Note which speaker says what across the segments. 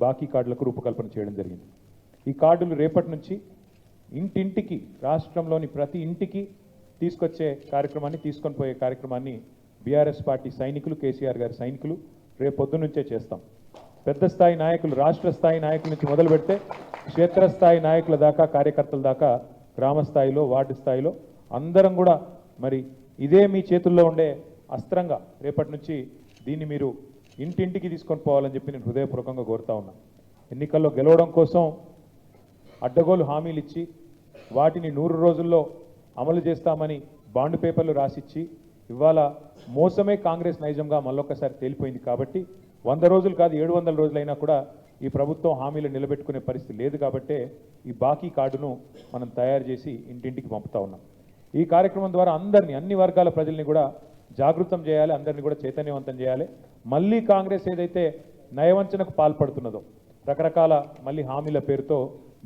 Speaker 1: బాకీ కార్డులకు రూపకల్పన చేయడం జరిగింది. ఈ కార్డులు రేపటి నుంచి ఇంటింటికి రాష్ట్రంలోని ప్రతి ఇంటికి తీసుకొచ్చే కార్యక్రమాన్ని తీసుకొని పోయే కార్యక్రమాన్ని బీఆర్ఎస్ పార్టీ సైనికులు కేసీఆర్ గారి సైనికులు రేపు పొద్దున్నుంచే చేస్తాం. పెద్ద స్థాయి నాయకులు రాష్ట్ర స్థాయి నాయకుల నుంచి మొదలు పెడితే క్షేత్రస్థాయి నాయకుల దాకా కార్యకర్తల దాకా గ్రామ స్థాయిలో వార్డు స్థాయిలో అందరం కూడా మరి ఇదే మీ చేతుల్లో ఉండే అస్త్రంగా రేపటి నుంచి దీన్ని మీరు ఇంటింటికి తీసుకొని పోవాలని చెప్పి నేను హృదయపూర్వకంగా కోరుతా ఉన్నాను. ఎన్నికల్లో గెలవడం కోసం అడ్డగోలు హామీలు ఇచ్చి వాటిని 100 రోజుల్లో అమలు చేస్తామని బాండ్ పేపర్లు రాసిచ్చి ఇవాళ మోసమే కాంగ్రెస్ నైజంగా మళ్ళొక్కసారి తేలిపోయింది. కాబట్టి 100 రోజులు కాదు 700 రోజులైనా కూడా ఈ ప్రభుత్వం హామీలు నిలబెట్టుకునే పరిస్థితి లేదు. కాబట్టే ఈ బాకీ కార్డును మనం తయారు చేసి ఇంటింటికి పంపుతా ఉన్నాం. ఈ కార్యక్రమం ద్వారా అందరినీ అన్ని వర్గాల ప్రజల్ని కూడా జాగృతం చేయాలి, అందరినీ కూడా చైతన్యవంతం చేయాలి. మళ్ళీ కాంగ్రెస్ ఏదైతే నయవంచనకు పాల్పడుతున్నదో రకరకాల మళ్ళీ హామీల పేరుతో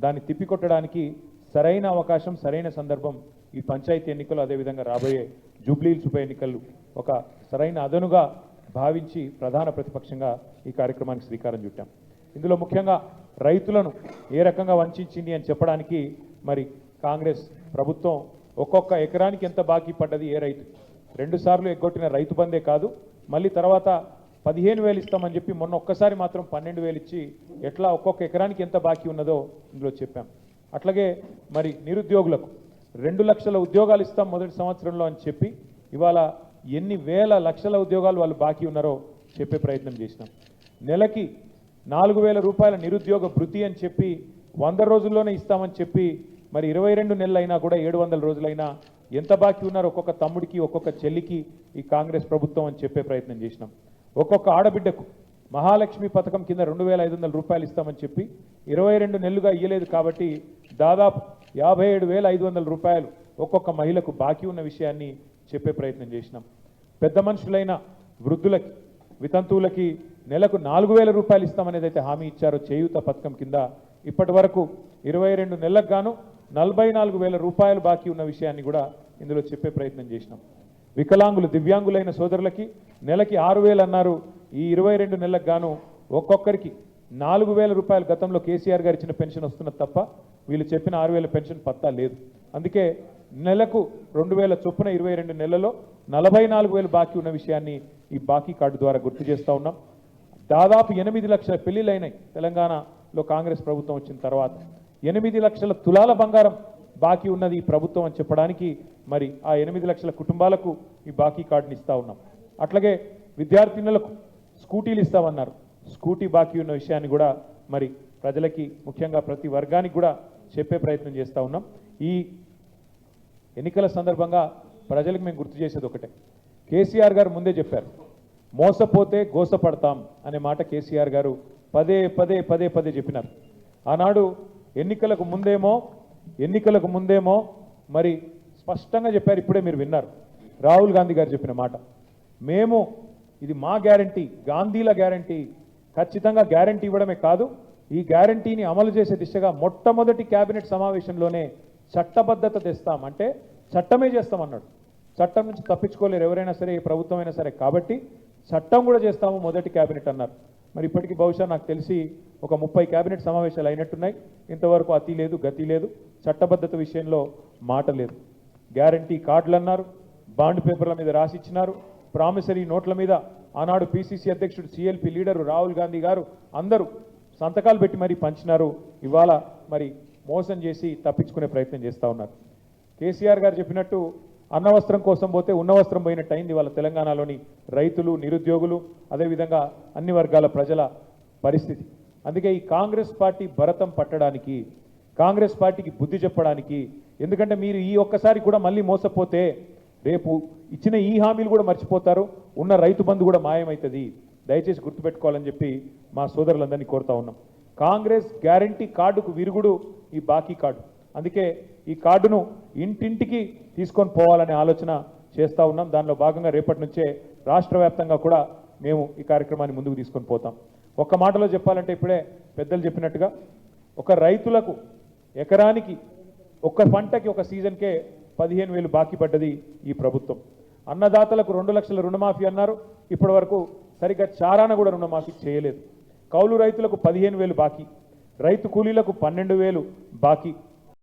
Speaker 1: దాన్ని తిప్పికొట్టడానికి సరైన అవకాశం సరైన సందర్భం ఈ పంచాయతీ ఎన్నికలు అదేవిధంగా రాబోయే జూబ్లీహిల్స్ ఉప ఎన్నికలు ఒక సరైన అదనుగా భావించి ప్రధాన ప్రతిపక్షంగా ఈ కార్యక్రమానికి శ్రీకారం చుట్టాం. ఇందులో ముఖ్యంగా రైతులను ఏ రకంగా వంచింది అని చెప్పడానికి మరి కాంగ్రెస్ ప్రభుత్వం ఒక్కొక్క ఎకరానికి ఎంత బాకీ పడ్డది ఏ రైతు 2 సార్లు ఎగ్గొట్టిన రైతు బందే కాదు మళ్ళీ తర్వాత 15,000 ఇస్తామని చెప్పి మొన్న ఒక్కసారి మాత్రం 12,000 ఇచ్చి ఎట్లా ఒక్కొక్క ఎకరానికి ఎంత బాకీ ఉన్నదో ఇందులో చెప్పాం. అట్లాగే మరి నిరుద్యోగులకు 2 లక్షల ఉద్యోగాలు ఇస్తాం మొదటి సంవత్సరంలో అని చెప్పి ఇవాళ ఎన్ని వేల లక్షల ఉద్యోగాలు వాళ్ళు బాకీ ఉన్నారో చెప్పే ప్రయత్నం చేసినాం. నెలకి 4,000 రూపాయల నిరుద్యోగ భృతి అని చెప్పి 100 రోజుల్లోనే ఇస్తామని చెప్పి మరి 22 నెలలైనా కూడా 700 రోజులైనా ఎంత బాకీ ఉన్నారో ఒక్కొక్క తమ్ముడికి ఒక్కొక్క చెల్లికి ఈ కాంగ్రెస్ ప్రభుత్వం అని చెప్పే ప్రయత్నం చేసినాం. ఒక్కొక్క ఆడబిడ్డకు మహాలక్ష్మి పథకం కింద 2,500 రూపాయలు ఇస్తామని చెప్పి 22 నెలలుగా ఇయ్యలేదు కాబట్టి దాదాపు 57,500 రూపాయలు ఒక్కొక్క మహిళకు బాకీ ఉన్న విషయాన్ని చెప్పే ప్రయత్నం చేసినాం. పెద్ద మనుషులైన వృద్ధులకి వితంతువులకి నెలకు 4,000 రూపాయలు ఇస్తామనేది అయితే హామీ ఇచ్చారో చేయూత పథకం కింద ఇప్పటి వరకు 22 నెలలకు గాను 44,000 రూపాయలు బాకీ ఉన్న విషయాన్ని కూడా ఇందులో చెప్పే ప్రయత్నం చేసినాం. వికలాంగులు దివ్యాంగులైన సోదరులకి నెలకి 6,000 అన్నారు. ఈ 22 నెలలకు గాను ఒక్కొక్కరికి 4,000 రూపాయలు గతంలో కేసీఆర్ గారు ఇచ్చిన పెన్షన్ వస్తున్నది తప్ప వీళ్ళు చెప్పిన 6,000 పెన్షన్ పత్తా లేదు. అందుకే నెలకు 2,000 చొప్పున 22 నెలల్లో 44,000 బాకీ ఉన్న విషయాన్ని ఈ బాకీ కార్డు ద్వారా గుర్తు చేస్తూ ఉన్నాం. దాదాపు 8 లక్షల పెళ్లిళ్ళైనాయి తెలంగాణలో కాంగ్రెస్ ప్రభుత్వం వచ్చిన తర్వాత. 8 లక్షల తులాల బంగారం బాకీ ఉన్నది ఈ ప్రభుత్వం అని చెప్పడానికి మరి ఆ 8 లక్షల కుటుంబాలకు ఈ బాకీ కార్డుని ఇస్తా ఉన్నాం. అట్లాగే విద్యార్థినులకు స్కూటీలు ఇస్తామన్నారు. స్కూటీ బాకీ ఉన్న విషయాన్ని కూడా మరి ప్రజలకి ముఖ్యంగా ప్రతి వర్గానికి కూడా చెప్పే ప్రయత్నం చేస్తూ ఉన్నాం. ఈ ఎన్నికల సందర్భంగా ప్రజలకు మేము గుర్తు చేసేది ఒకటే, కేసీఆర్ గారు ముందే చెప్పారు, మోసపోతే గోసపడతాం అనే మాట కేసీఆర్ గారు పదే పదే చెప్పినారు. ఆనాడు ఎన్నికలకు ముందేమో మరి స్పష్టంగా చెప్పారు. ఇప్పుడే మీరు విన్నారు రాహుల్ గాంధీ గారు చెప్పిన మాట, మేము ఇది మా గ్యారంటీ, గాంధీల గ్యారంటీ, ఖచ్చితంగా గ్యారంటీ ఇవ్వడమే కాదు ఈ గ్యారంటీని అమలు చేసే దిశగా మొట్టమొదటి కేబినెట్ సమావేశంలోనే చట్టబద్ధత తెస్తాం, అంటే చట్టమే చేస్తామన్నాడు. చట్టం నుంచి తప్పించుకోలేరు ఎవరైనా సరే, ఏ ప్రభుత్వం అయినా సరే, కాబట్టి చట్టం కూడా చేస్తాము మొదటి కేబినెట్ అన్నారు. మరి ఇప్పటికీ బహుశా నాకు తెలిసి ఒక 30 కేబినెట్ సమావేశాలు అయినట్టున్నాయి. ఇంతవరకు అతి లేదు గతి లేదు, చట్టబద్ధత విషయంలో మాట లేదు. గ్యారంటీ కార్డులు అన్నారు, బాండ్ పేపర్ల మీద రాసిచ్చినారు, ప్రామిసరీ నోట్ల మీద ఆనాడు పిసిసి అధ్యక్షుడు సిఎల్పి లీడరు రాహుల్ గాంధీ గారు అందరూ సంతకాలు పెట్టి మరీ పంచినారు. ఇవాళ మరి మోసం చేసి తప్పించుకునే ప్రయత్నం చేస్తూ ఉన్నారు. కేసీఆర్ గారు చెప్పినట్టు అన్నవస్త్రం కోసం పోతే ఉన్న వస్త్రం పోయినట్టు అయింది వాళ్ళ తెలంగాణలోని రైతులు, నిరుద్యోగులు, అదేవిధంగా అన్ని వర్గాల ప్రజల పరిస్థితి. అందుకే ఈ కాంగ్రెస్ పార్టీ భరతం పట్టడానికి, కాంగ్రెస్ పార్టీకి బుద్ధి చెప్పడానికి, ఎందుకంటే మీరు ఈ ఒక్కసారి కూడా మళ్ళీ మోసపోతే రేపు ఇచ్చిన ఈ హామీలు కూడా మర్చిపోతారు, ఉన్న రైతు బంధు కూడా మాయమవుతుంది. దయచేసి గుర్తుపెట్టుకోవాలని చెప్పి మా సోదరులందరినీ కోరుతా ఉన్నాం. కాంగ్రెస్ గ్యారంటీ కార్డుకు విరుగుడు ఈ బాకీ కార్డు. అందుకే ఈ కార్డును ఇంటింటికి తీసుకొని పోవాలనే ఆలోచన చేస్తూ ఉన్నాం. దానిలో భాగంగా రేపటి నుంచే రాష్ట్ర వ్యాప్తంగా కూడా మేము ఈ కార్యక్రమాన్ని ముందుకు తీసుకొని పోతాం. ఒక్క మాటలో చెప్పాలంటే ఇప్పుడే పెద్దలు చెప్పినట్టుగా ఒక రైతులకు ఎకరానికి ఒక్క పంటకి ఒక సీజన్కే 15,000 బాకీ పడ్డది ఈ ప్రభుత్వం. అన్నదాతలకు 2 లక్షల రుణమాఫీ అన్నారు, ఇప్పటి వరకు సరిగ్గా చారాన కూడా రుణమాఫీ చేయలేదు. కౌలు రైతులకు 15,000 బాకీ, రైతు కూలీలకు 12,000 బాకీ,